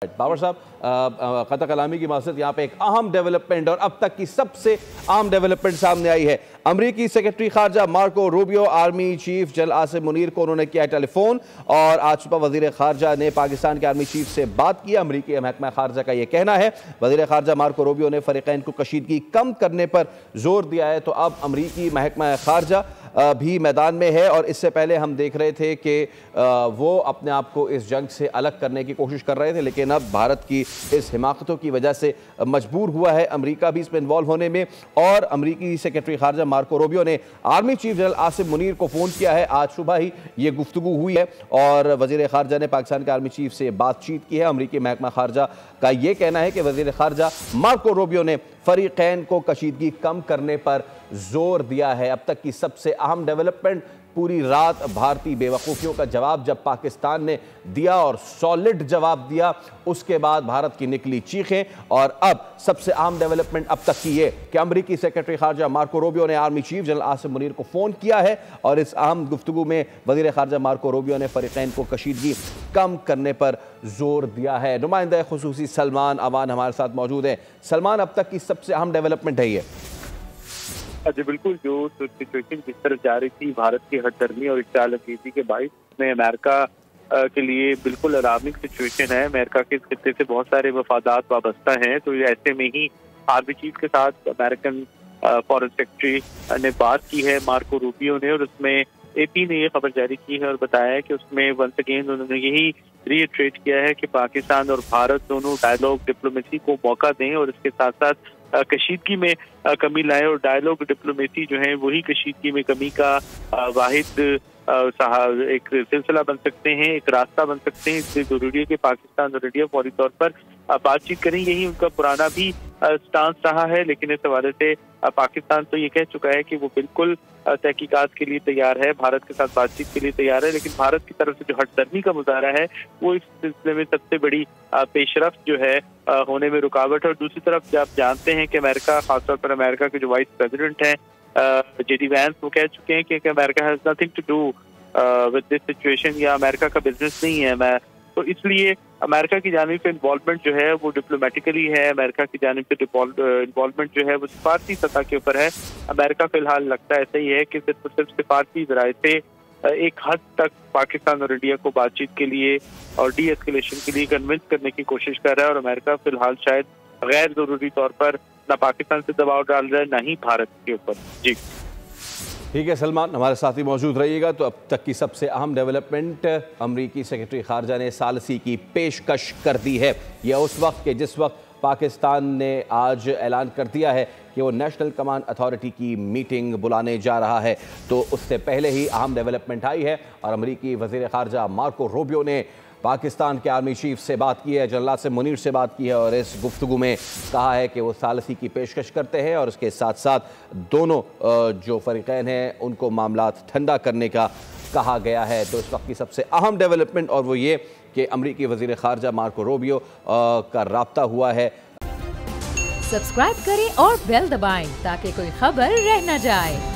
बाबर साहब, क़तर कलामी की मासरत यहाँ पे एक अहम डेवलपमेंट और अब तक की सबसे अहम डेवलपमेंट सामने आई है। अमरीकी सेक्रेटरी खारजा Marco Rubio, army chief general Asim Munir को उन्होंने किया टेलीफोन और आज सुबह वजीर खारजा ने पाकिस्तान के आर्मी चीफ से बात की। अमरीकी महकमा खारजा का यह कहना है वजीर खारजा मार्को रूबियो ने फरीकैन को कशीदगी कम करने पर जोर दिया है। तो अब अमरीकी महकमा खारजा भी मैदान में है और इससे पहले हम देख रहे थे कि वो अपने आप को इस जंग से अलग करने की कोशिश कर रहे थे, लेकिन अब भारत की इस हिमाकतों की वजह से मजबूर हुआ है अमेरिका भी इसमें इन्वॉल्व होने में। और अमरीकी सेक्रेटरी खारजा मार्को रूबियो ने army chief general Asim Munir को फ़ोन किया है। आज सुबह ही ये गुफ्तगू हुई है और वज़ीर खारजा ने पाकिस्तान के आर्मी चीफ से बातचीत की है। अमरीकी महकमा खारजा का ये कहना है कि वज़ीर खारजा मार्को रूबियो ने फरीकैन को कशीदगी कम करने पर जोर दिया है। अब तक की सबसे अहम डेवलपमेंट, पूरी रात भारतीय बेवकूफ़ियों का जवाब जब पाकिस्तान ने दिया और सॉलिड जवाब दिया, उसके बाद भारत की निकली चीखें। और अब सबसे अहम डेवलपमेंट अब तक की ये कि अमरीकी सेक्रेटरी खारजा मार्को रूबियो ने army chief general Asim Munir को फ़ोन किया है और इस अहम गुफ्तगू में वज़ीर खारजा मार्को रूबियो ने फरीकैन को कशीदगी कम करने पर जोर दिया है। नुमाइंदा खुसूसी सलमान अवान हमारे साथ मौजूद है। सलमान, अब तक की सबसे अहम डेवलपमेंट है ये? जी बिल्कुल, जो सिचुएशन जिस तरह जा रही थी भारत की हठधर्मी और इख्तियाल-अंगेज़ी के बाइस में अमेरिका के लिए बिल्कुल अलार्मिंग सिचुएशन है। अमेरिका के इस खित्ते से बहुत सारे मफादात वाबस्ता हैं, तो ऐसे में ही आर्मी चीफ के साथ अमेरिकन फॉरेन सेक्रेटरी ने बात की है मार्को रूबियो ने, और उसमें एपी ने ये खबर जारी की है और बताया है कि उसमें वंस अगेन उन्होंने यही रीइटरेट किया है कि पाकिस्तान और भारत दोनों डायलॉग डिप्लोमेसी को मौका दें और इसके साथ साथ कशीदगी में कमी लाए। और डायलॉग डिप्लोमेसी जो है वही कशीदगी में कमी का वाहिद एक सिलसिला बन सकते हैं, एक रास्ता बन सकते हैं। इसलिए जरूरी है कि पाकिस्तान और इंडिया फौरी तौर पर बातचीत करें। यही उनका पुराना भी स्टांस रहा है, लेकिन इस हवाले से पाकिस्तान तो ये कह चुका है कि वो बिल्कुल तहकीकात के लिए तैयार है, भारत के साथ बातचीत के लिए तैयार है। लेकिन भारत की तरफ से जो हठधर्मी का मुजाहरा है वो इस सिलसिले में सबसे बड़ी पेशरफ्त जो है होने में रुकावट है। और दूसरी तरफ जब आप जानते हैं कि अमेरिका, खासतौर पर अमेरिका के जो वाइस प्रेसिडेंट हैं जेडी वैंस, वो कह चुके हैं कि America has nothing to do with this situation, या अमेरिका का बिजनेस नहीं है। तो इसलिए अमेरिका की जानिब से इन्वॉल्वमेंट जो है वो डिप्लोमेटिकली है, अमेरिका की जानिब से इन्वॉल्वमेंट जो है वो सिफारती सतह के ऊपर है। अमेरिका फिलहाल लगता ऐसा ही है कि सिर्फ सिफारती ज़राए से एक हद तक पाकिस्तान और इंडिया को बातचीत के लिए और डी एस्केलेशन के लिए कन्विंस करने की कोशिश कर रहा है। और अमेरिका फिलहाल शायद गैर जरूरी तौर पर न पाकिस्तान से दबाव डाल रहा है, न ही भारत के ऊपर। जी ठीक है सलमान, हमारे साथ ही मौजूद रहिएगा। तो अब तक की सबसे अहम डेवलपमेंट, अमरीकी सेक्रेटरी खारजा ने सालसी की पेशकश कर दी है। यह उस वक्त के जिस वक्त पाकिस्तान ने आज ऐलान कर दिया है कि वो नेशनल कमांड अथॉरिटी की मीटिंग बुलाने जा रहा है, तो उससे पहले ही अहम डेवलपमेंट आई है और अमरीकी वज़ीर खारजा मार्को रूबियो ने पाकिस्तान के आर्मी चीफ से बात की है, जनरल आसिम मुनीर से बात की है और इस गुफ्तगू में कहा है कि वो सालसी की पेशकश करते हैं और उसके साथ साथ दोनों जो फरीकैन हैं उनको मामलात ठंडा करने का कहा गया है। तो इस वक्त की सबसे अहम डेवलपमेंट और वो ये कि अमरीकी वज़ीर खारजा मार्को रूबियो का राब्ता हुआ है। सब्सक्राइब करें और बेल दबाएं ताकि कोई खबर रह न जाए।